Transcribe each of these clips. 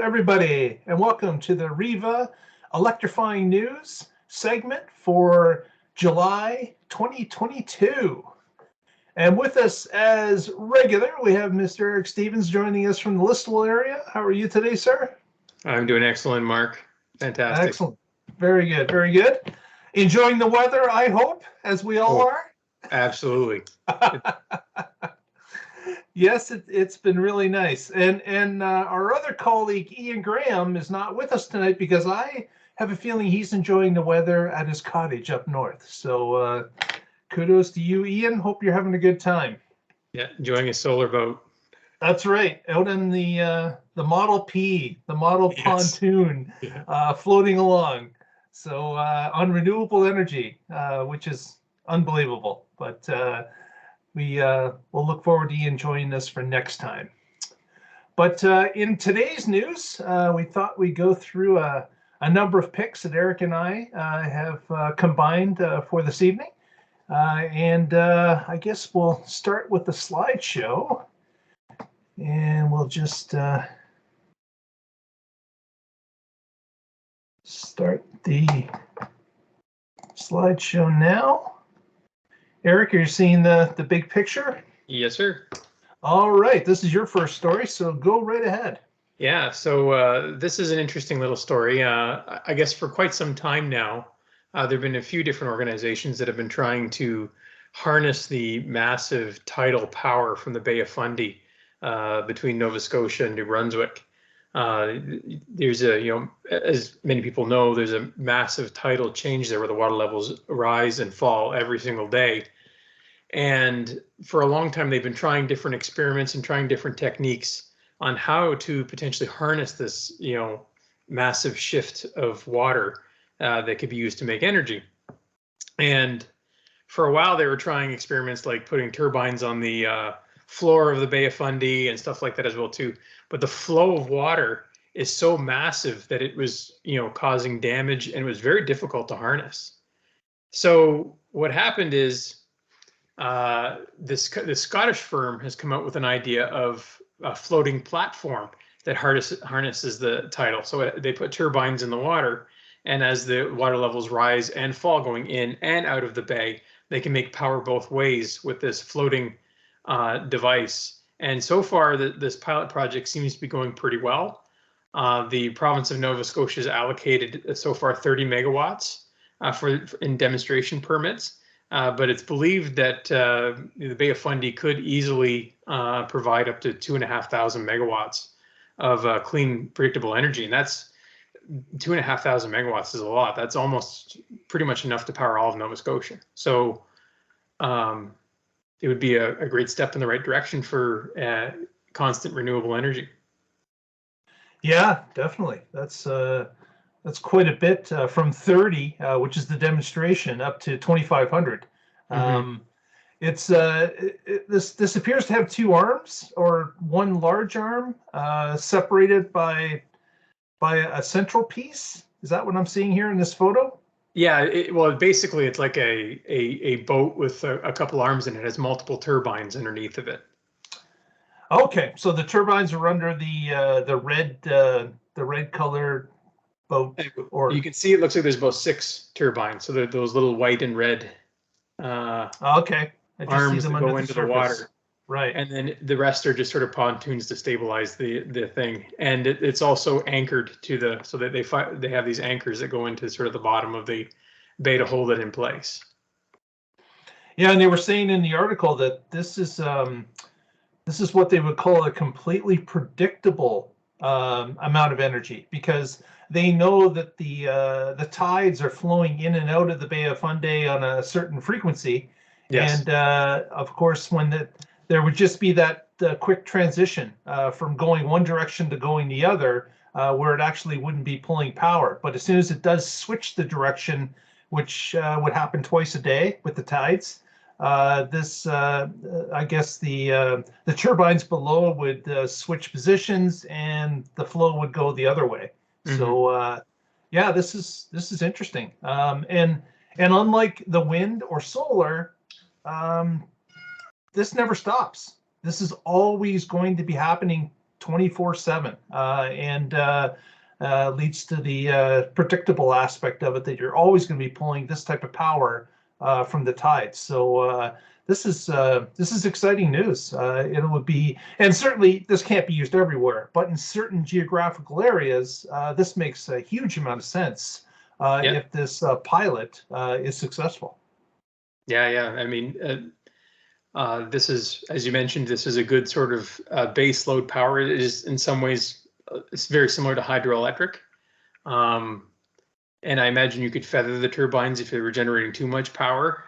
everybody, and welcome to the WREVA Electrifying News segment for July 2022. And with us as regular, we have Mr. Eric Stevens joining us from the Stla area. How are you today, sir? I'm doing excellent, Mark. Fantastic. Excellent. Very good, very good. Enjoying the weather, I hope, as we all are? Absolutely. Yes, it's been really nice. And our other colleague, Ian Graham, is not with us tonight because I have a feeling he's enjoying the weather at his cottage up north. So kudos to you, Ian. Hope you're having a good time. Yeah, enjoying a solar boat. That's right. Out in the Model P, the model pontoon, floating along. So on renewable energy, which is unbelievable. But we'll look forward to you enjoying this for next time. But in today's news, we thought we'd go through a number of picks that Eric and I have combined for this evening. And I guess we'll start with the slideshow. And we'll just start the slideshow now. Eric, are you seeing the big picture? Yes, sir. All right, this is your first story, so go right ahead. Yeah, so this is an interesting little story. I guess for quite some time now, there have been a few different organizations that have been trying to harness the massive tidal power from the Bay of Fundy between Nova Scotia and New Brunswick. There's a, as many people know, there's a massive tidal change there where the water levels rise and fall every single day. And for a long time, they've been trying different experiments and trying different techniques on how to potentially harness this, massive shift of water that could be used to make energy. And for a while, they were trying experiments like putting turbines on the floor of the Bay of Fundy and stuff like that as well too. But the flow of water is so massive that it was, causing damage, and it was very difficult to harness. So what happened is this Scottish firm has come out with an idea of a floating platform that harnesses the tidal. So they put turbines in the water, and as the water levels rise and fall going in and out of the bay, they can make power both ways with this floating device. And so far, this pilot project seems to be going pretty well. The province of Nova Scotia has allocated so far 30 megawatts in demonstration permits. But it's believed that the Bay of Fundy could easily provide up to 2,500 megawatts of clean, predictable energy. And that's 2,500 megawatts is a lot. That's almost pretty much enough to power all of Nova Scotia. So it would be a great step in the right direction for constant renewable energy. Yeah, definitely. That's quite a bit from 30, which is the demonstration, up to 2,500. Mm-hmm. This appears to have two arms, or one large arm separated by a central piece. Is that what I'm seeing here in this photo? Yeah, well, basically it's like a boat with a couple arms, and it has multiple turbines underneath of it. Okay, so the turbines are under the red colored boat, or you can see it looks like there's about 6 turbines. So they're those little white and red okay, arms that go into the water. Right. And then the rest are just sort of pontoons to stabilize the thing. And it's also anchored to so that they have these anchors that go into sort of the bottom of the bay to hold it in place. Yeah, and they were saying in the article that this is what they would call a completely predictable amount of energy, because they know that the tides are flowing in and out of the Bay of Fundy on a certain frequency. Yes. And of course, when there would just be that quick transition from going one direction to going the other, where it actually wouldn't be pulling power. But as soon as it does switch the direction, which would happen twice a day with the tides, I guess the turbines below would switch positions, and the flow would go the other way. Mm-hmm. So yeah, this is interesting. And unlike the wind or solar, this never stops. This is always going to be happening 24/7, and leads to the predictable aspect of it, that you're always going to be pulling this type of power from the tides. So this is exciting news. It would be, and certainly this can't be used everywhere, but in certain geographical areas, this makes a huge amount of sense if this pilot is successful. Yeah. I mean, this is, as you mentioned, this is a good sort of base load power. It is in some ways, it's very similar to hydroelectric. And I imagine you could feather the turbines if they were generating too much power.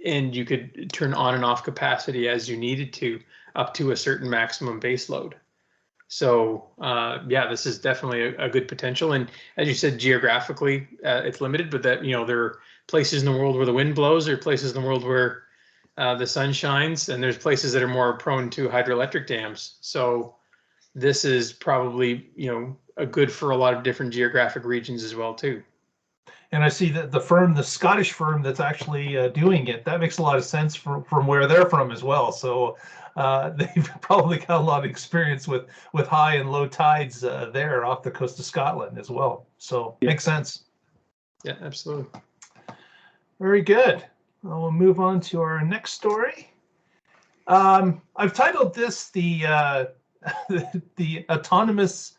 And you could turn on and off capacity as you needed to, up to a certain maximum base load. So yeah, this is definitely a good potential. And as you said, geographically, it's limited, but that, there are places in the world where the wind blows, or places in the world where the sun shines, and there's places that are more prone to hydroelectric dams. So this is probably, a good for a lot of different geographic regions as well too. And I see that the Scottish firm that's actually doing it, that makes a lot of sense from where they're from as well. So they've probably got a lot of experience with high and low tides there off the coast of Scotland as well. So makes sense. Yeah, absolutely. Very good. We'll move on to our next story. I've titled this the the autonomous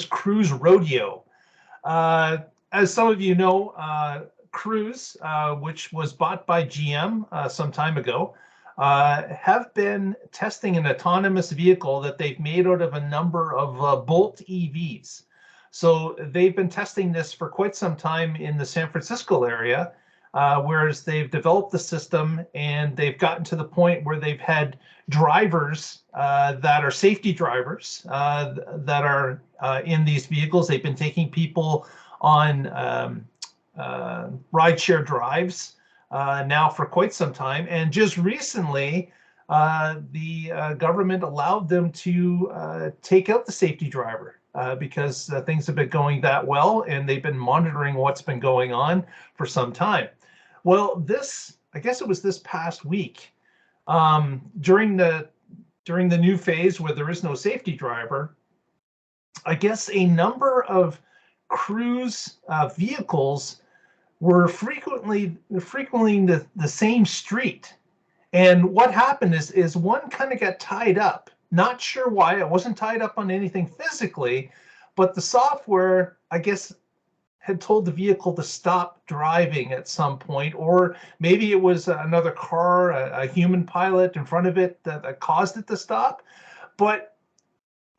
cruise rodeo. As some of you know, Cruise, which was bought by GM some time ago, have been testing an autonomous vehicle that they've made out of a number of Bolt EVs. So they've been testing this for quite some time in the San Francisco area, whereas they've developed the system and they've gotten to the point where they've had drivers that are safety drivers that are in these vehicles. They've been taking people on rideshare drives now for quite some time. And just recently, the government allowed them to take out the safety driver because things have been going that well, and they've been monitoring what's been going on for some time. Well, I guess it was this past week, during the new phase where there is no safety driver, I guess a number of Cruise vehicles were frequently the same street. And what happened is one kind of got tied up. Not sure why. It wasn't tied up on anything physically, but the software, I guess, had told the vehicle to stop driving at some point, or maybe it was another car, a human pilot in front of it that caused it to stop. But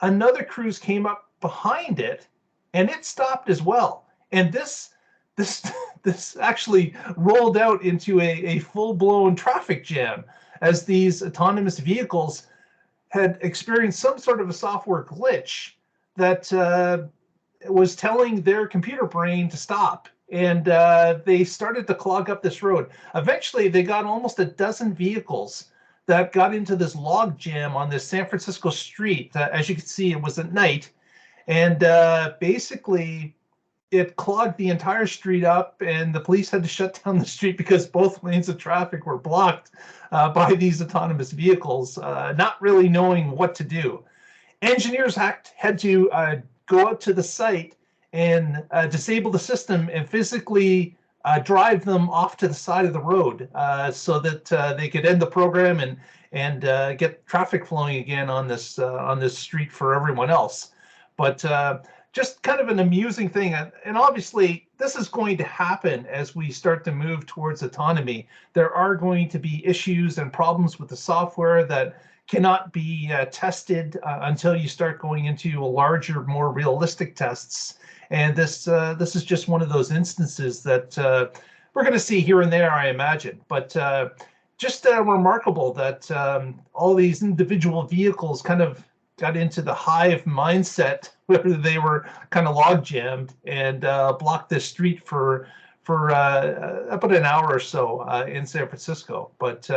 another Cruise came up behind it, and it stopped as well. And this actually rolled out into a full-blown traffic jam, as these autonomous vehicles had experienced some sort of a software glitch that was telling their computer brain to stop. And they started to clog up this road. Eventually, they got almost a dozen vehicles that got into this log jam on this San Francisco street. As you can see, it was at night. And basically, it clogged the entire street up, and the police had to shut down the street because both lanes of traffic were blocked by these autonomous vehicles, not really knowing what to do. Engineers had to go out to the site and disable the system and physically drive them off to the side of the road so that they could end the program and get traffic flowing again on this street for everyone else. But just kind of an amusing thing. And obviously, this is going to happen as we start to move towards autonomy. There are going to be issues and problems with the software that cannot be tested until you start going into a larger, more realistic tests. And this is just one of those instances that we're going to see here and there, I imagine. But just remarkable that all these individual vehicles kind of got into the hive mindset where they were kind of log jammed and blocked this street for about an hour or so in San Francisco. But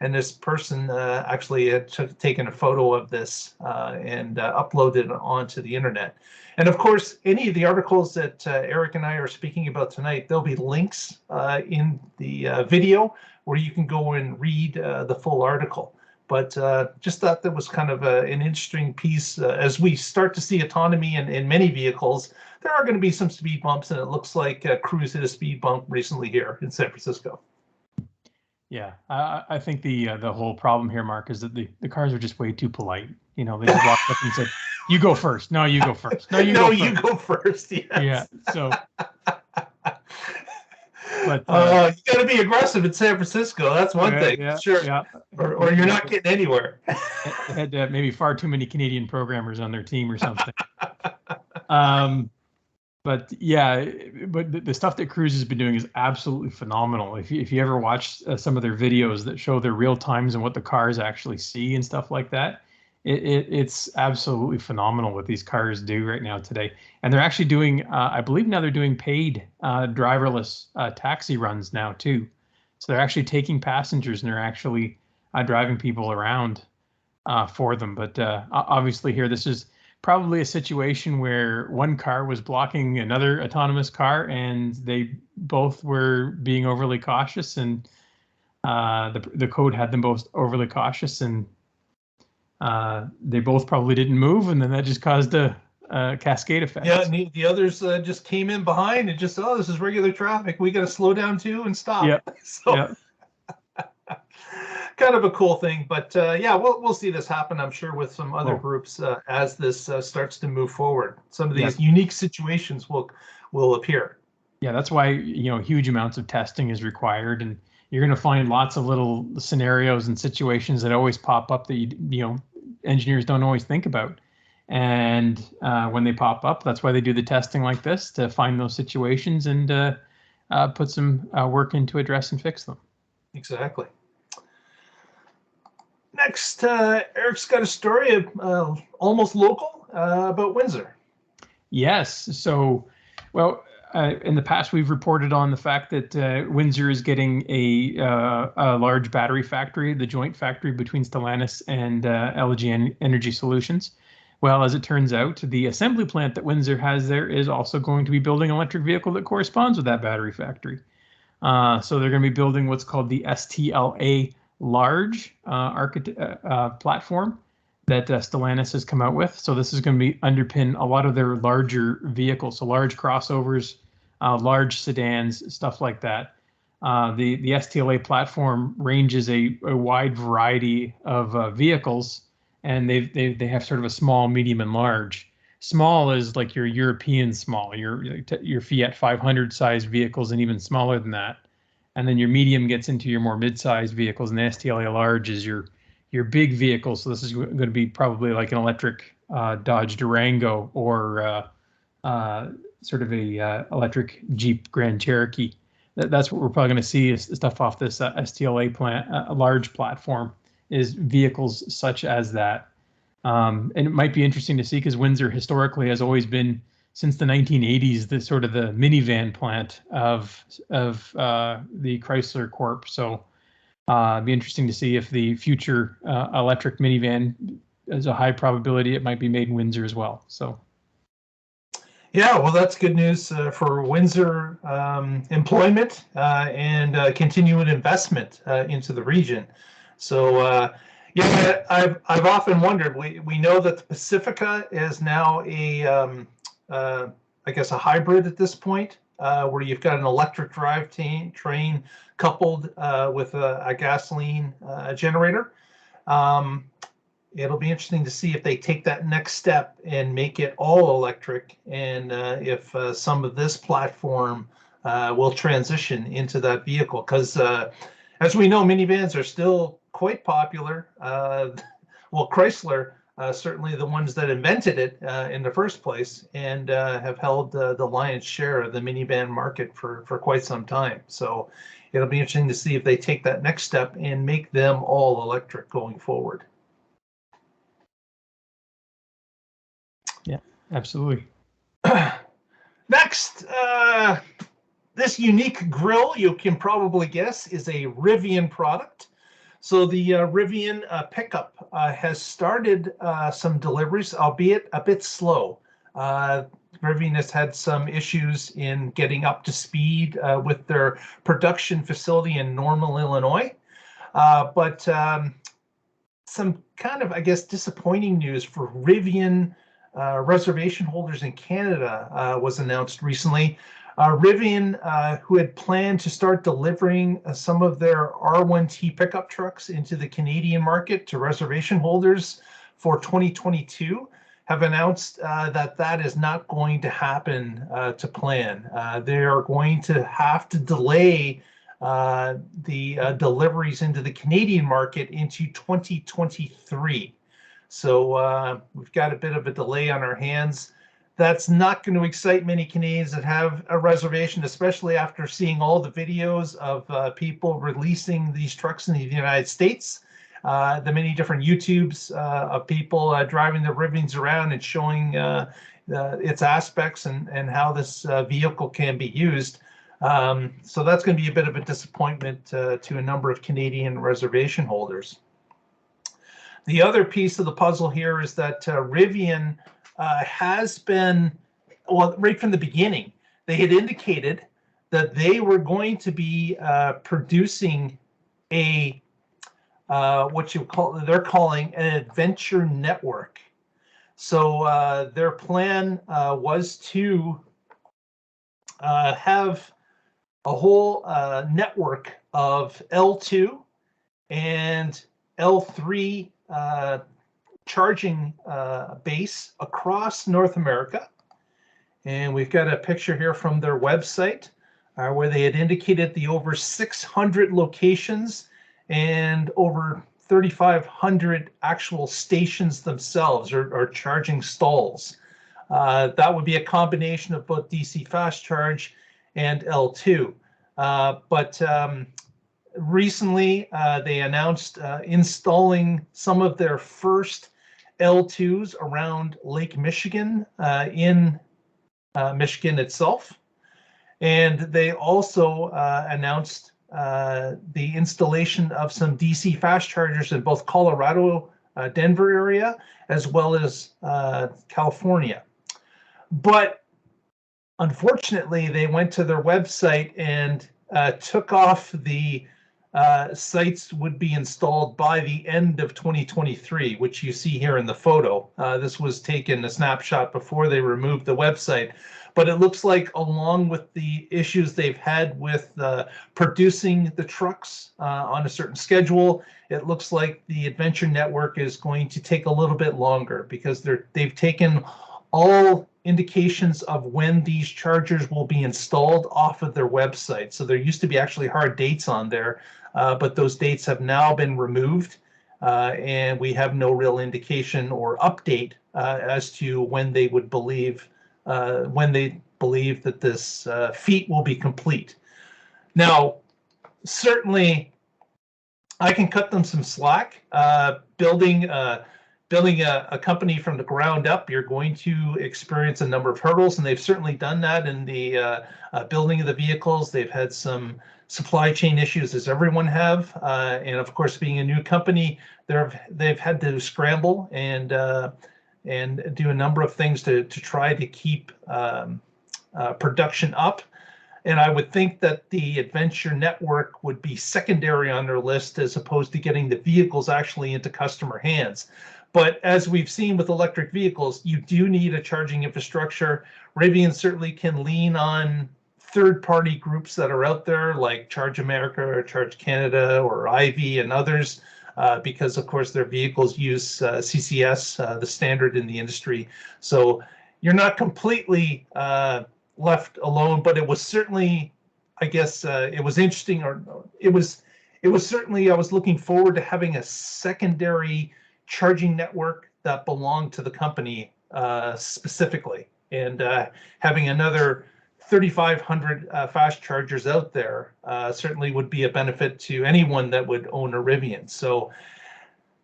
and this person actually had taken a photo of this and uploaded it onto the internet. And of course, any of the articles that Eric and I are speaking about tonight, there'll be links in the video where you can go and read the full article. But just thought that was kind of an interesting piece. As we start to see autonomy in many vehicles, there are going to be some speed bumps, and it looks like Cruise hit a speed bump recently here in San Francisco. Yeah, I think the whole problem here, Mark, is that the cars are just way too polite. You know, they just walked up and said, "You go first." No, you go first. No, you go first. You go first. Yes. Yeah. So. But you got to be aggressive in San Francisco. That's one thing. Yeah, sure. Yeah. Or you're not getting anywhere. They had maybe far too many Canadian programmers on their team or something. But yeah, but the stuff that Cruise has been doing is absolutely phenomenal. If you ever watch some of their videos that show their real times and what the cars actually see and stuff like that, it's absolutely phenomenal what these cars do right now today. And they're actually doing, I believe now they're doing paid driverless taxi runs now too. So they're actually taking passengers and they're actually driving people around for them. But obviously here, this is probably a situation where one car was blocking another autonomous car and they both were being overly cautious, and the code had them both overly cautious, and they both probably didn't move, and then that just caused a cascade effect. Yeah, and the others just came in behind and just, oh, this is regular traffic. We got to slow down too and stop. Yep. So, yep. Kind of a cool thing, but yeah, we'll see this happen, I'm sure, with some other groups as this starts to move forward. Some of these unique situations will appear. Yeah, that's why huge amounts of testing is required, and you're going to find lots of little scenarios and situations that always pop up that engineers don't always think about. And when they pop up, that's why they do the testing like this, to find those situations and put some work into address and fix them. Exactly. Next, Eric's got a story almost local about Windsor. Yes. So, well, in the past, we've reported on the fact that Windsor is getting a large battery factory, the joint factory between Stellantis and LG Energy Solutions. Well, as it turns out, the assembly plant that Windsor has there is also going to be building an electric vehicle that corresponds with that battery factory. So they're going to be building what's called the Stla large platform that Stellantis has come out with. So this is going to be underpin a lot of their larger vehicles, so large crossovers, large sedans, stuff like that. The Stla platform ranges a wide variety of vehicles, and they have sort of a small, medium, and large. Small is like your European small, your Fiat 500 size vehicles, and even smaller than that. And then your medium gets into your more mid-sized vehicles, and the Stla large is your big vehicles. So this is going to be probably like an electric Dodge Durango or sort of a electric Jeep Grand Cherokee. That's what we're probably going to see is stuff off this Stla plant, a large platform, is vehicles such as that. And it might be interesting to see because Windsor historically has always been, since the 1980s, the sort of the minivan plant of the Chrysler Corp. So it'd be interesting to see if the future electric minivan, there's a high probability it might be made in Windsor as well. So. Yeah, well, that's good news for Windsor employment and continued investment into the region. So yeah, I've often wondered. We know that the Pacifica is now I guess a hybrid at this point, where you've got an electric drive train coupled with a gasoline generator. It'll be interesting to see if they take that next step and make it all electric, and if some of this platform will transition into that vehicle. Because as we know, minivans are still quite popular. Well, Chrysler, certainly the ones that invented it in the first place, and have held the lion's share of the minivan market for quite some time. So it'll be interesting to see if they take that next step and make them all electric going forward. Yeah, absolutely. Next, this unique grill, you can probably guess, is a Rivian product. So the Rivian pickup has started some deliveries, albeit a bit slow. Rivian has had some issues in getting up to speed with their production facility in Normal, Illinois. But some kind of, I guess, disappointing news for Rivian reservation holders in Canada was announced recently. Rivian, who had planned to start delivering some of their R1T pickup trucks into the Canadian market to reservation holders for 2022, have announced that that is not going to happen to plan. They are going to have to delay the deliveries into the Canadian market into 2023. So we've got a bit of a delay on our hands. That's not going to excite many Canadians that have a reservation, especially after seeing all the videos of people releasing these trucks in the United States. The many different YouTubes of people driving the Rivians around and showing its aspects and how this vehicle can be used. So that's going to be a bit of a disappointment to a number of Canadian reservation holders. The other piece of the puzzle here is that Rivian has been, well, right from the beginning, they had indicated that they were going to be producing a they're calling an adventure network. So their plan was to have a whole network of L2 and L3 charging base across North America. And we've got a picture here from their website where they had indicated the over 600 locations and over 3,500 actual stations themselves, or charging stalls. That would be a combination of both DC fast charge and L2. But recently, they announced installing some of their first L2s around Lake Michigan in Michigan itself. And they also announced the installation of some DC fast chargers in both Colorado, Denver area, as well as California. But unfortunately, they went to their website and took off the sites would be installed by the end of 2023, which you see here in the photo. This was taken a snapshot before they removed the website. But it looks like, along with the issues they've had with producing the trucks on a certain schedule, it looks like the Adventure Network is going to take a little bit longer, because they've taken all indications of when these chargers will be installed off of their website. So there used to be actually hard dates on there, but those dates have now been removed, and we have no real indication or update as to when they would believe that this feat will be complete. Now, certainly, I can cut them some slack. Building a company from the ground up, you're going to experience a number of hurdles, and they've certainly done that in the building of the vehicles. They've had some supply chain issues, as everyone have, and of course, being a new company, they've had to scramble and do a number of things to try to keep production up. And I would think that the Adventure Network would be secondary on their list, as opposed to getting the vehicles actually into customer hands. But as we've seen with electric vehicles, you do need a charging infrastructure. Rivian certainly can lean on third-party groups that are out there, like Charge America or Charge Canada or Ivy and others, because of course their vehicles use CCS, the standard in the industry. So you're not completely left alone, but it was certainly, I guess, it was interesting, or it was certainly, I was looking forward to having a secondary charging network that belonged to the company specifically, and having another 3,500 fast chargers out there certainly would be a benefit to anyone that would own a Rivian. So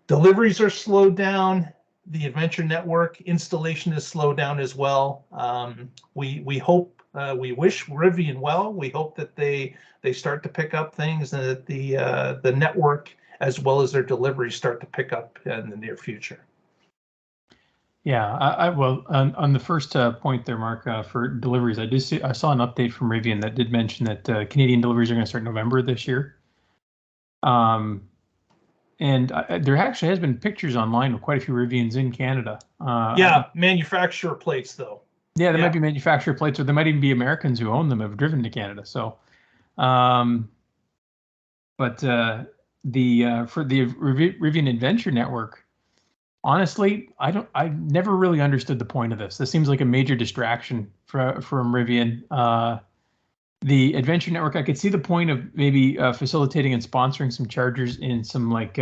deliveries are slowed down. The Adventure Network installation is slowed down as well. We hope, we wish Rivian well. We hope that they start to pick up things, and that the network, as well as their deliveries, start to pick up in the near future. Yeah, well, on the first point there, Mark, for deliveries, I saw an update from Rivian that did mention that Canadian deliveries are going to start November this year. and there actually has been pictures online of quite a few Rivians in Canada. Yeah, manufacturer plates though. Yeah, there might be manufacturer plates, or there might even be Americans who own them have driven to Canada. So, but for the Rivian Network, honestly, I never really understood the point of this. This seems like a major distraction from Rivian. The Adventure Network, I could see the point of maybe facilitating and sponsoring some chargers in some like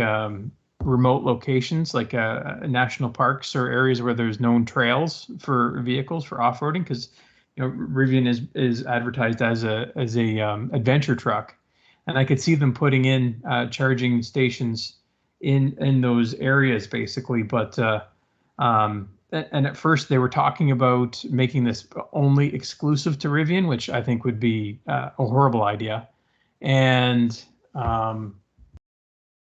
remote locations, like national parks or areas where there's known trails for vehicles for off-roading, because Rivian is advertised as a adventure truck, and I could see them putting in charging stations in those areas basically, but and at first they were talking about making this only exclusive to Rivian, which I think would be a horrible idea. And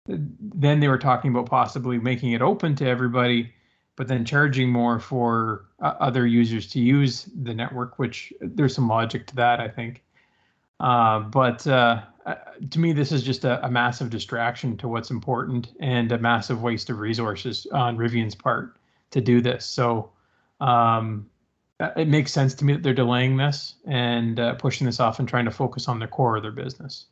then they were talking about possibly making it open to everybody, but then charging more for other users to use the network, which there's some logic to that, I think. But to me, this is just a massive distraction to what's important and a massive waste of resources on Rivian's part to do this. So it makes sense to me that they're delaying this and pushing this off and trying to focus on the core of their business.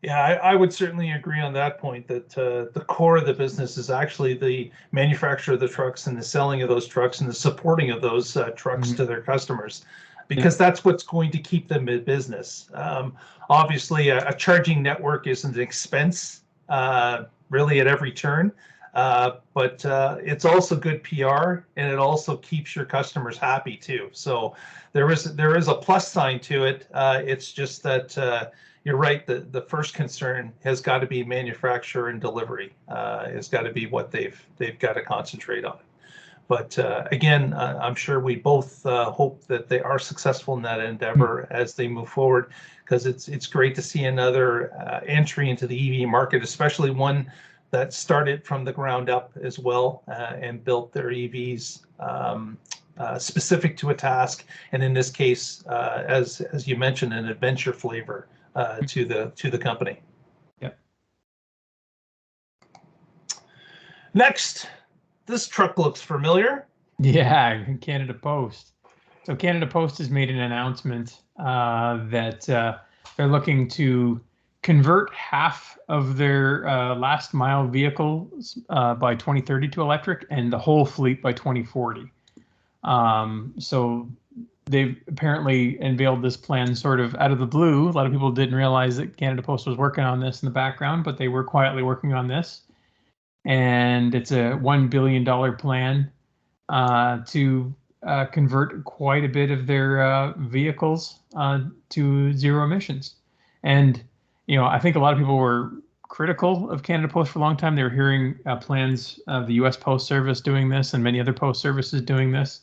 Yeah, I would certainly agree on that point, that the core of the business is actually the manufacture of the trucks and the selling of those trucks and the supporting of those trucks to their customers, because that's what's going to keep them in business. Obviously, a charging network isn't an expense really at every turn. But it's also good PR, and it also keeps your customers happy too. So there is a plus sign to it. It's just that you're right. The first concern has got to be manufacturer and delivery. Has got to be what they've got to concentrate on. But again, I'm sure we both hope that they are successful in that endeavor as they move forward, because it's great to see another entry into the EV market, especially one that started from the ground up as well and built their EVs specific to a task, and in this case, as you mentioned, an adventure flavor to the company. Yep. Next, this truck looks familiar. Yeah, Canada Post. So Canada Post has made an announcement that they're looking to convert half of their last mile vehicles by 2030 to electric, and the whole fleet by 2040. So they've apparently unveiled this plan sort of out of the blue. A lot of people didn't realize that Canada Post was working on this in the background, but they were quietly working on this. And it's a $1 billion plan to convert quite a bit of their vehicles to zero emissions. And I think a lot of people were critical of Canada Post for a long time. They were hearing plans of the U.S. Post Service doing this and many other post services doing this.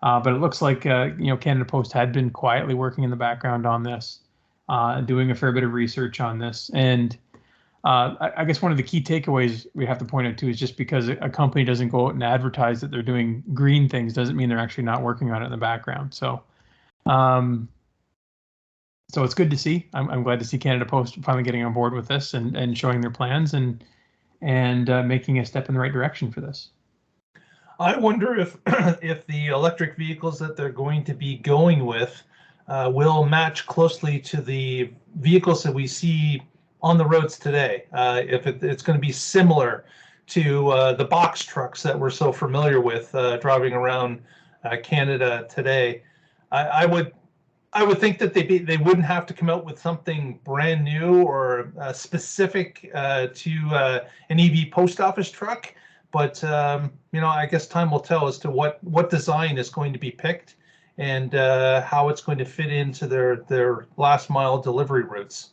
But it looks like Canada Post had been quietly working in the background on this, doing a fair bit of research on this. And I guess one of the key takeaways we have to point out too is just because a company doesn't go out and advertise that they're doing green things doesn't mean they're actually not working on it in the background. So so it's good to see. I'm glad to see Canada Post finally getting on board with this and showing their plans and making a step in the right direction for this. I wonder if the electric vehicles that they're going to be going with will match closely to the vehicles that we see on the roads today. If it's going to be similar to the box trucks that we're so familiar with driving around Canada today. I would think that they wouldn't have to come out with something brand new or specific to an EV post office truck. But I guess time will tell as to what design is going to be picked and how it's going to fit into their last mile delivery routes.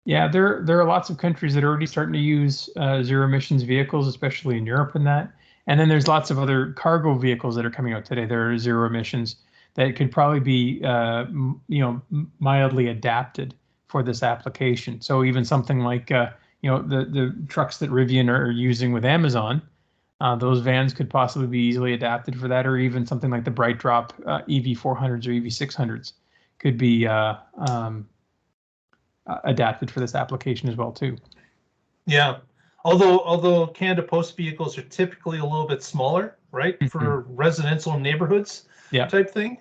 Yeah, there are lots of countries that are already starting to use zero emissions vehicles, especially in Europe and that. And then there's lots of other cargo vehicles that are coming out today that are zero emissions that could probably be mildly adapted for this application. So even something like the trucks that Rivian are using with Amazon, those vans could possibly be easily adapted for that, or even something like the Bright Drop EV400s or EV600s could be adapted for this application as well too. Yeah. Although Canada Post vehicles are typically a little bit smaller, right, for residential neighborhoods type thing.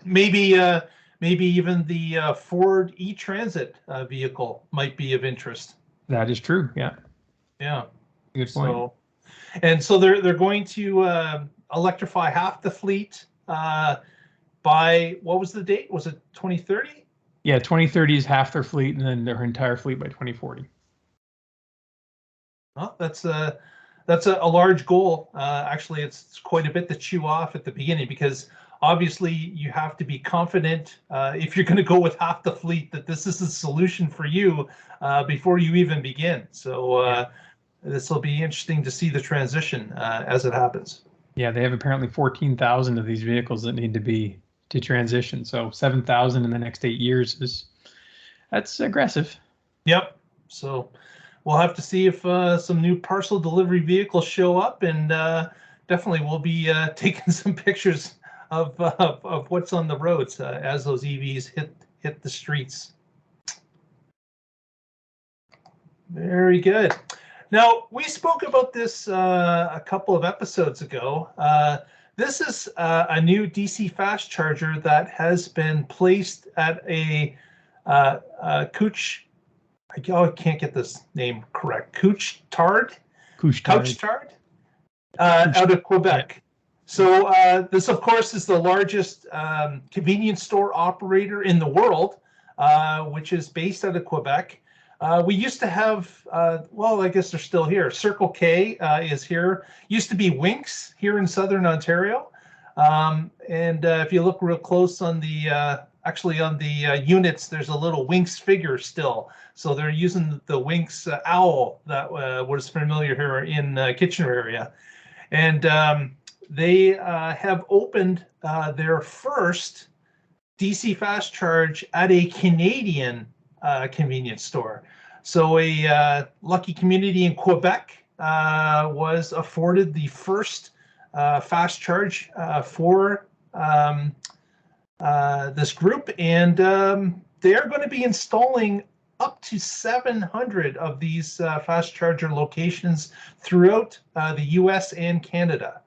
Maybe even the Ford e-Transit vehicle might be of interest. That is true. Yeah. Yeah. Good point. So they're going to electrify half the fleet by, what was the date? Was it 2030? Yeah, 2030 is half their fleet, and then their entire fleet by 2040. Well, that's a large goal. Actually, it's quite a bit to chew off at the beginning, because obviously you have to be confident if you're going to go with half the fleet that this is the solution for you before you even begin. So this will be interesting to see the transition as it happens. Yeah, they have apparently 14,000 of these vehicles that need to transition. So 7,000 in the next 8 years that's aggressive. Yep. So we'll have to see if some new parcel delivery vehicles show up, and definitely we'll be taking some pictures of what's on the roads as those EVs hit the streets. Very good. Now, we spoke about this a couple of episodes ago. This is a new DC fast charger that has been placed at a Couche. I can't get this name correct. Couche-Tard out of Quebec. Yeah. So this, of course, is the largest convenience store operator in the world, which is based out of Quebec. We used to have, well, I guess they're still here. Circle K is here. Used to be Winx here in Southern Ontario. And if you look real close on the, actually on the units, there's a little Winx figure still. So they're using the Winx owl that was familiar here in Kitchener area. And they have opened their first DC fast charge at a Canadian convenience store. So a lucky community in Quebec was afforded the first fast charge for this group, and they are going to be installing up to 700 of these fast charger locations throughout the US and Canada.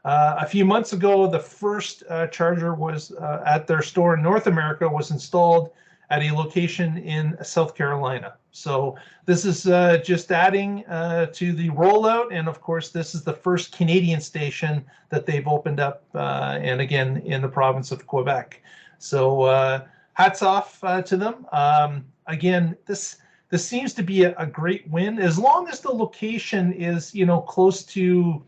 A few months ago, the first charger was at their store in North America was installed at a location in South Carolina. So this is just adding to the rollout. And of course, this is the first Canadian station that they've opened up, and again, in the province of Quebec. So hats off to them. Again, this seems to be a great win, as long as the location is, close to,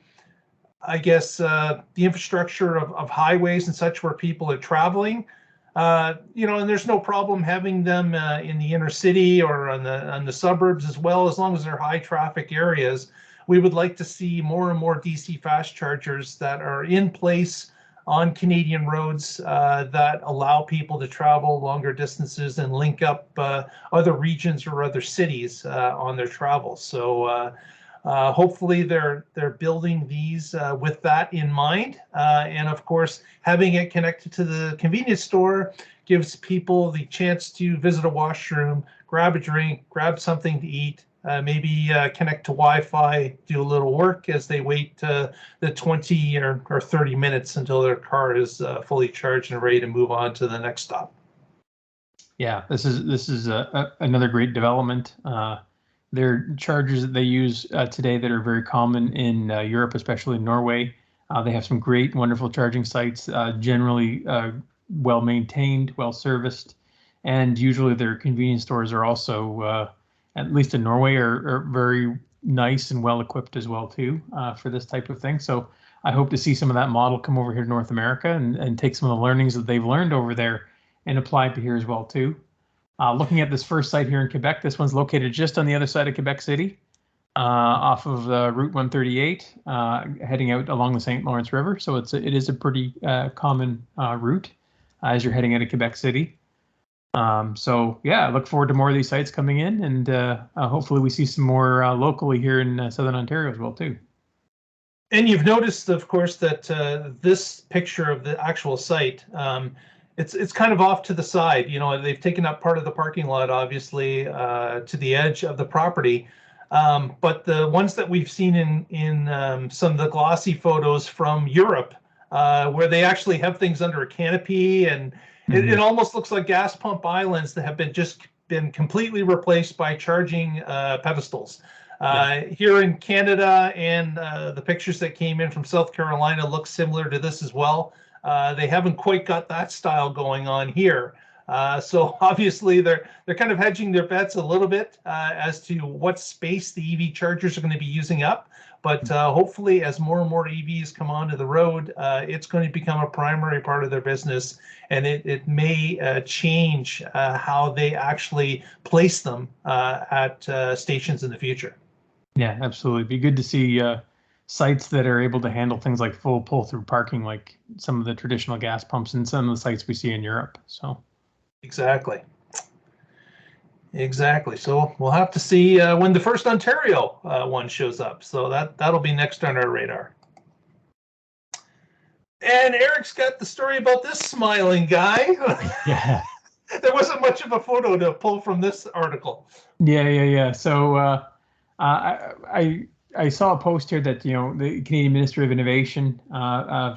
I guess, the infrastructure of highways and such where people are traveling. And there's no problem having them in the inner city or on the suburbs as well, as long as they're high traffic areas. We would like to see more and more DC fast chargers that are in place on Canadian roads that allow people to travel longer distances and link up other regions or other cities on their travels. So hopefully they're building these with that in mind. And of course, having it connected to the convenience store gives people the chance to visit a washroom, grab a drink, grab something to eat, maybe connect to Wi-Fi, do a little work as they wait the 20 or 30 minutes until their car is fully charged and ready to move on to the next stop. Yeah, this is another great development. There are chargers that they use today that are very common in Europe, especially in Norway. They have some great, wonderful charging sites, generally well maintained, well serviced, and usually their convenience stores are also, at least in Norway, are very nice and well equipped as well too for this type of thing. So I hope to see some of that model come over here to North America and take some of the learnings that they've learned over there and apply it to here as well too. Looking at this first site here in Quebec, this one's located just on the other side of Quebec City, off of Route 138, heading out along the St. Lawrence River. So it is a pretty common route as you're heading out of Quebec City. So yeah, I look forward to more of these sites coming in, and hopefully we see some more locally here in Southern Ontario as well too. And you've noticed, of course, that this picture of the actual site, it's kind of off to the side. They've taken up part of the parking lot, obviously, to the edge of the property. But the ones that we've seen in some of the glossy photos from Europe, where they actually have things under a canopy, and it almost looks like gas pump islands that have been completely replaced by charging pedestals. Here in Canada, and the pictures that came in from South Carolina look similar to this as well. They haven't quite got that style going on here. So obviously they're kind of hedging their bets a little bit as to what space the EV chargers are going to be using up. But hopefully, as more and more EVs come onto the road, it's going to become a primary part of their business, and it may change how they actually place them at stations in the future. Yeah, absolutely. It'd be good to see sites that are able to handle things like full pull-through parking, like some of the traditional gas pumps and some of the sites we see in Europe. So. Exactly. So we'll have to see when the first Ontario one shows up. So that'll be next on our radar. And Eric's got the story about this smiling guy. Yeah. There wasn't much of a photo to pull from this article. Yeah. So I saw a post here that, the Canadian Minister of Innovation,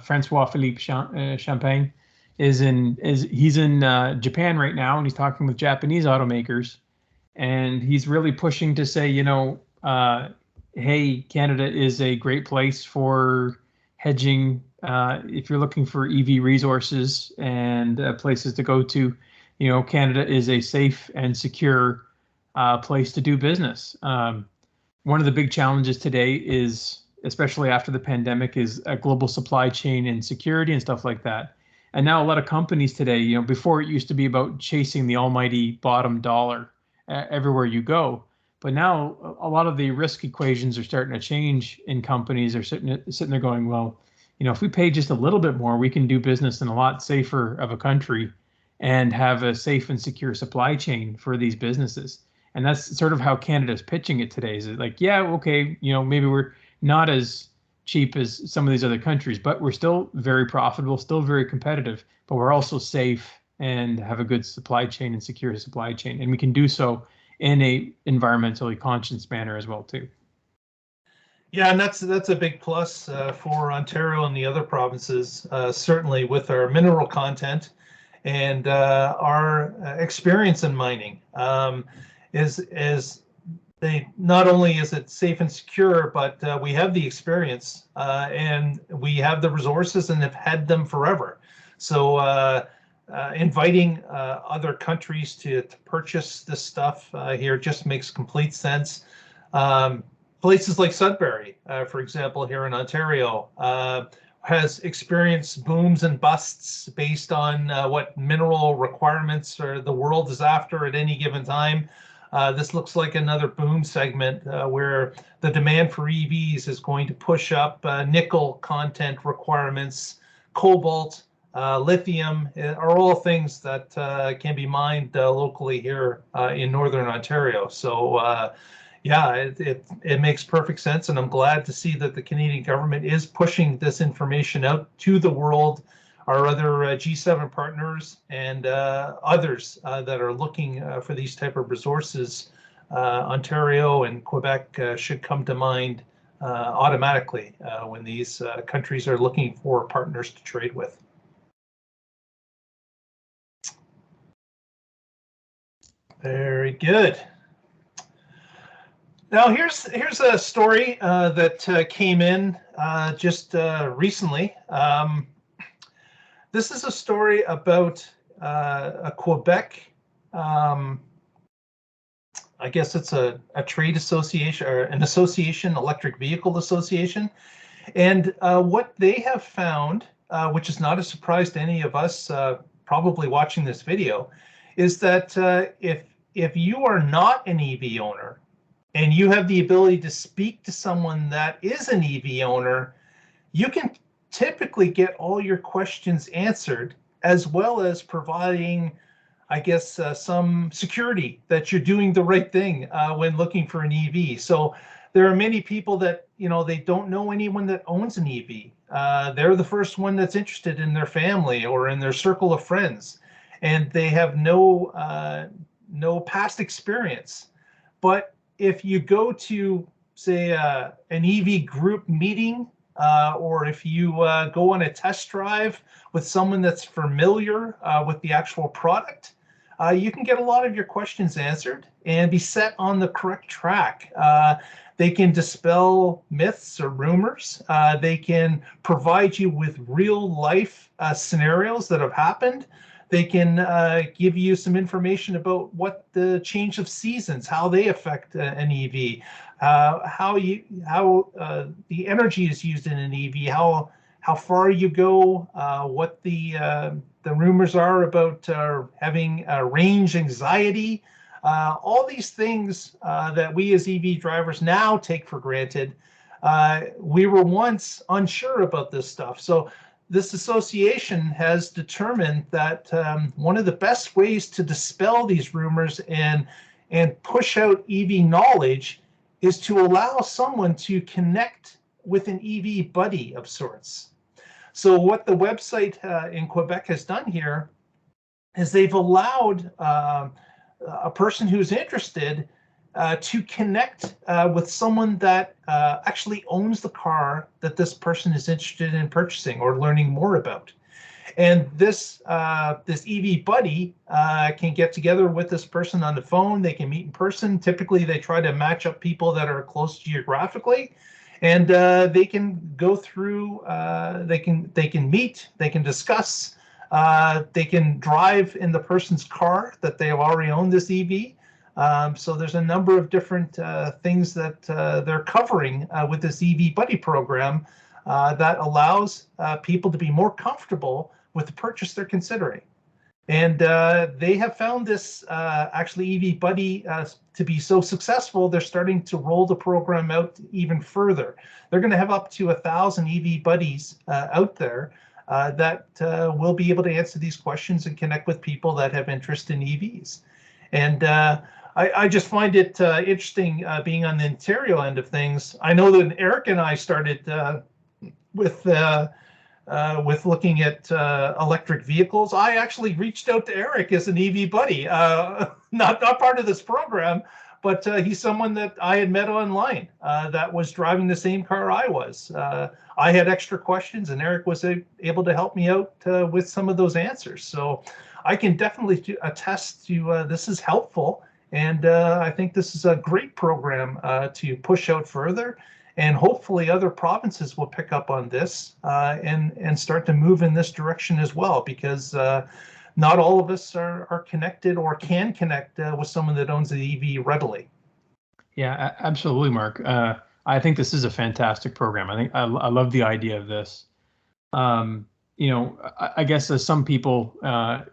Francois Philippe Champagne, he's in Japan right now, and he's talking with Japanese automakers, and he's really pushing to say, hey, Canada is a great place for hedging if you're looking for EV resources and places to go to. Canada is a safe and secure place to do business. One of the big challenges today is, especially after the pandemic, is a global supply chain insecurity and stuff like that. And now a lot of companies today, before it used to be about chasing the almighty bottom dollar everywhere you go. But now a lot of the risk equations are starting to change in companies. They're sitting there going, well, if we pay just a little bit more, we can do business in a lot safer of a country and have a safe and secure supply chain for these businesses. And that's sort of how Canada's pitching it today. Is it like, yeah, okay, maybe we're not as cheap as some of these other countries, but we're still very profitable, still very competitive, but we're also safe and have a good supply chain and secure supply chain. And we can do so in a environmentally conscious manner as well, too. Yeah, and that's a big plus for Ontario and the other provinces, certainly with our mineral content and our experience in mining. Is they not only is it safe and secure, but we have the experience and we have the resources and have had them forever. So inviting other countries to purchase this stuff here just makes complete sense. Places like Sudbury, for example, here in Ontario, has experienced booms and busts based on what mineral requirements the world is after at any given time. This looks like another boom segment where the demand for EVs is going to push up nickel content requirements, cobalt, lithium are all things that can be mined locally here in Northern Ontario. So yeah, it makes perfect sense, and I'm glad to see that the Canadian government is pushing this information out to the world, our other G7 partners and others that are looking for these type of resources. Ontario and Quebec should come to mind automatically when these countries are looking for partners to trade with. Very good. Now here's a story that came in just recently. This is a story about a Quebec, I guess it's a trade association or an association, electric vehicle association. And what they have found, which is not a surprise to any of us probably watching this video, is that if you are not an EV owner and you have the ability to speak to someone that is an EV owner, you can typically get all your questions answered, as well as providing, I guess, some security that you're doing the right thing when looking for an EV. So there are many people that, they don't know anyone that owns an EV. They're the first one that's interested in their family or in their circle of friends, and they have no past experience. But if you go to, say, an EV group meeting, or if you go on a test drive with someone that's familiar with the actual product, you can get a lot of your questions answered and be set on the correct track. They can dispel myths or rumors. They can provide you with real life scenarios that have happened. They can give you some information about what the change of seasons, how they affect an EV, how the energy is used in an EV, how far you go, what the rumors are about having range anxiety. All these things that we as EV drivers now take for granted. We were once unsure about this stuff. So this association has determined that one of the best ways to dispel these rumors and push out EV knowledge is to allow someone to connect with an EV buddy of sorts. So what the website in Quebec has done here is they've allowed a person who's interested to connect with someone that actually owns the car that this person is interested in purchasing or learning more about. And this EV buddy can get together with this person on the phone. They can meet in person. Typically, they try to match up people that are close geographically, and they can go through. They can meet. They can discuss. They can drive in the person's car that they have already owned this EV. So there's a number of different things that they're covering with this EV Buddy program that allows people to be more comfortable with the purchase they're considering. And they have found this actually EV Buddy to be so successful, they're starting to roll the program out even further. They're going to have up to 1,000 EV buddies out there that will be able to answer these questions and connect with people that have interest in EVs. And I just find it interesting being on the Ontario end of things. I know that Eric and I started with looking at electric vehicles. I actually reached out to Eric as an EV buddy, not part of this program, but he's someone that I had met online that was driving the same car I was. I had extra questions, and Eric was able to help me out with some of those answers. So I can definitely attest to this is helpful. And I think this is a great program to push out further, and hopefully other provinces will pick up on this and start to move in this direction as well, because not all of us are connected or can connect with someone that owns an EV readily. Yeah, absolutely, Mark. I think this is a fantastic program. I think I love the idea of this. You know, I guess as some people,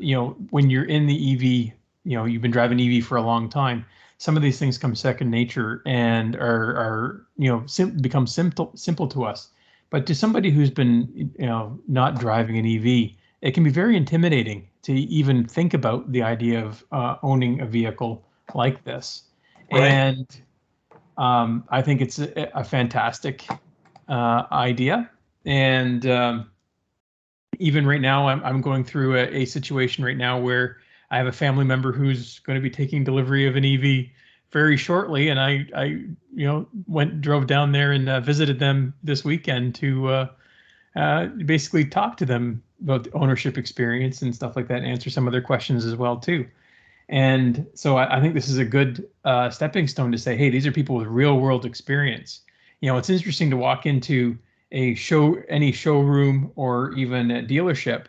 you know, when you're in the EV, you know, you've been driving EV for a long time, some of these things come second nature and are you know, become simple to us. But to somebody who's been, you know, not driving an EV, it can be very intimidating to even think about the idea of owning a vehicle like this. Right. And I think it's a fantastic idea. And even right now, I'm going through a situation right now where I have a family member who's going to be taking delivery of an EV very shortly, and I you know, drove down there and visited them this weekend to basically talk to them about the ownership experience and stuff like that, and answer some of their questions as well too. And so I think this is a good stepping stone to say, hey, these are people with real world experience. You know, it's interesting to walk into any showroom or even a dealership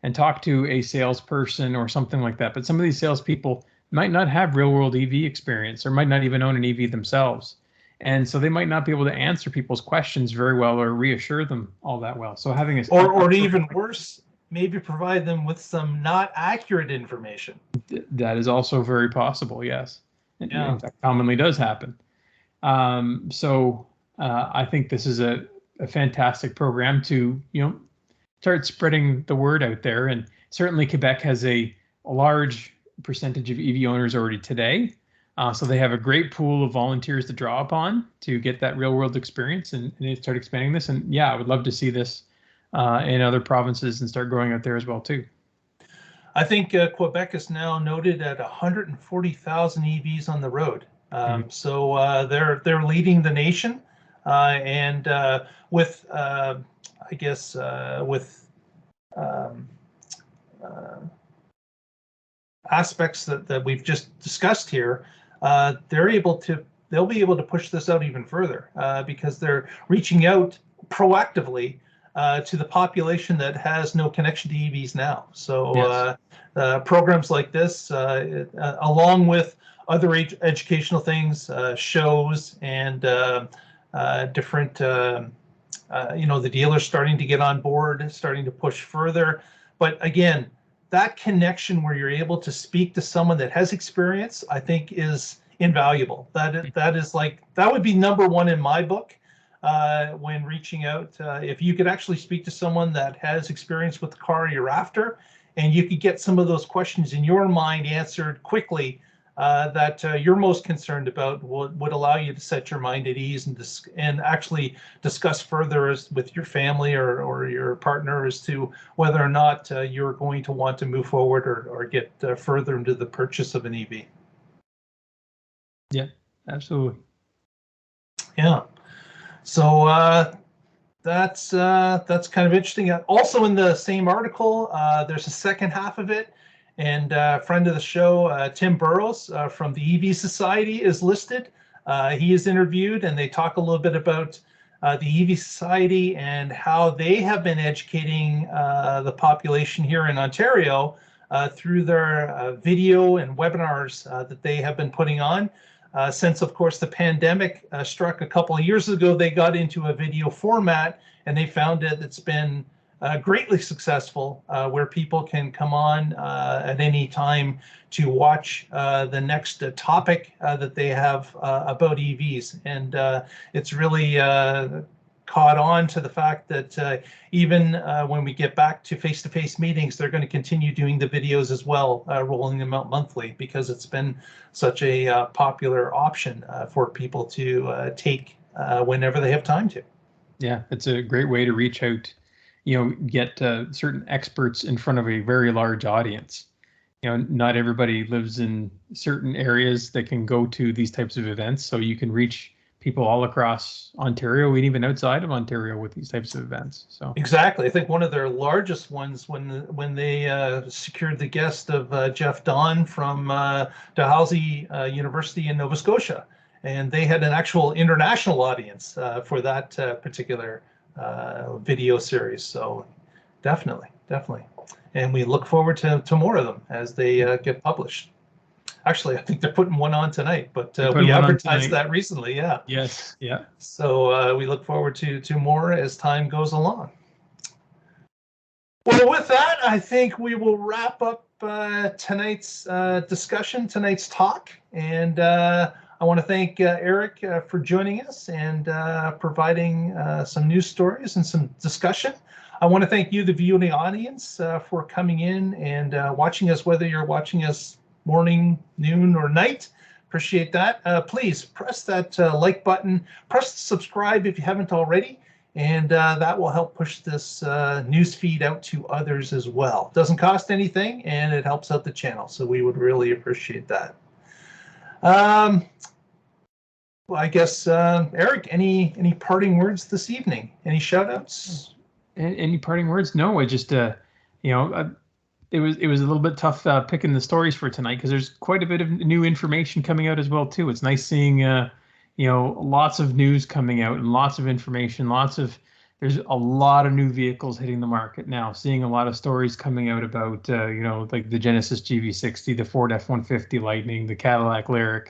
and talk to a salesperson or something like that. But some of these salespeople might not have real world EV experience or might not even own an EV themselves. And so they might not be able to answer people's questions very well or reassure them all that well. So having or even worse, maybe provide them with some not accurate information. That is also very possible, yes. Yeah. In fact, commonly does happen. So I think this is a fantastic program to, you know, start spreading the word out there. And certainly Quebec has a large percentage of EV owners already today. So they have a great pool of volunteers to draw upon to get that real world experience and start expanding this. And yeah, I would love to see this in other provinces and start growing out there as well too. I think Quebec is now noted at 140,000 EVs on the road. So they're leading the nation, and with I guess with aspects that we've just discussed here, they'll be able to push this out even further because they're reaching out proactively to the population that has no connection to EVs now. So programs like this, along with other educational things, shows, and different, the dealers starting to get on board, starting to push further. But again, that connection where you're able to speak to someone that has experience, I think, is invaluable. That would be number one in my book when reaching out. If you could actually speak to someone that has experience with the car you're after, and you could get some of those questions in your mind answered quickly that you're most concerned about, would allow you to set your mind at ease and actually discuss further with your family or your partner as to whether or not you're going to want to move forward or get further into the purchase of an EV. Yeah, absolutely. Yeah. So that's kind of interesting. Also in the same article, there's a second half of it. And friend of the show, Tim Burrows from the EV Society is listed. He is interviewed, and they talk a little bit about the EV Society and how they have been educating the population here in Ontario through their video and webinars that they have been putting on. Since, of course, the pandemic struck a couple of years ago, they got into a video format, and they found that it's been greatly successful, where people can come on at any time to watch the next topic that they have about EVs. And it's really caught on to the fact that even when we get back to face-to-face meetings, they're going to continue doing the videos as well, rolling them out monthly, because it's been such a popular option for people to take whenever they have time to. Yeah, it's a great way to reach out, get certain experts in front of a very large audience. Not everybody lives in certain areas that can go to these types of events, so you can reach people all across Ontario and even outside of Ontario with these types of events. So exactly, I think one of their largest ones when they secured the guest of Jeff Don from Dalhousie University in Nova Scotia, and they had an actual international audience for that particular video series. So definitely, and we look forward to more of them as they get published. Actually, I think they're putting one on tonight, but we advertised that recently. Yeah. Yes. Yeah. So we look forward to more as time goes along. Well, with that, I think we will wrap up tonight's discussion, tonight's talk, and I want to thank Eric for joining us and providing some news stories and some discussion. I want to thank you, the viewing audience, for coming in and watching us, whether you're watching us morning, noon, or night. Appreciate that. Please press that like button, press subscribe if you haven't already, and that will help push this news feed out to others as well. Doesn't cost anything, and it helps out the channel, so we would really appreciate that. Well, I guess, Eric, any parting words this evening? Any shout outs? Any parting words? No, I just, it was a little bit tough picking the stories for tonight because there's quite a bit of new information coming out as well too. It's nice seeing, lots of news coming out and lots of information, there's a lot of new vehicles hitting the market now, seeing a lot of stories coming out about, like the Genesis GV60, the Ford F-150 Lightning, the Cadillac Lyriq.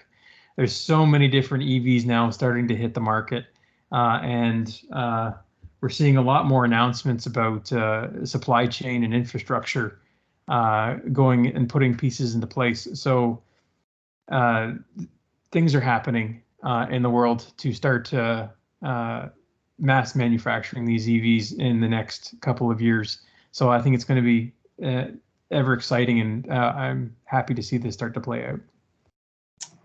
There's so many different EVs now starting to hit the market, and we're seeing a lot more announcements about supply chain and infrastructure going and putting pieces into place. So things are happening in the world to start mass manufacturing these EVs in the next couple of years. So I think it's going to be ever exciting, and I'm happy to see this start to play out.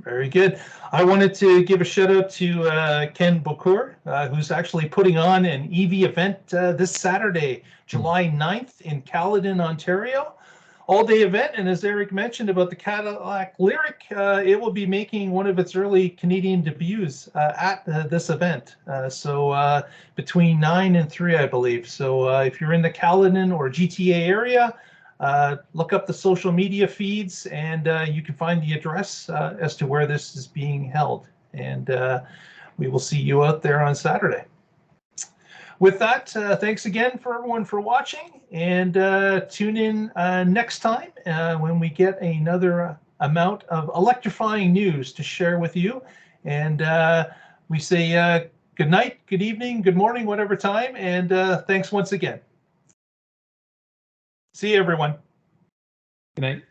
Very good. I wanted to give a shout out to Ken Bocour, who's actually putting on an EV event this Saturday, July 9th in Caledon, Ontario. all-day event, and as Eric mentioned about the Cadillac Lyric, it will be making one of its early Canadian debuts at this event. So between 9 and 3, I believe. So if you're in the Caledon or GTA area, look up the social media feeds, and you can find the address as to where this is being held. And we will see you out there on Saturday. With that, thanks again for everyone for watching, and tune in next time when we get another amount of electrifying news to share with you. And we say good night, good evening, good morning, whatever time, and thanks once again. See you, everyone. Good night.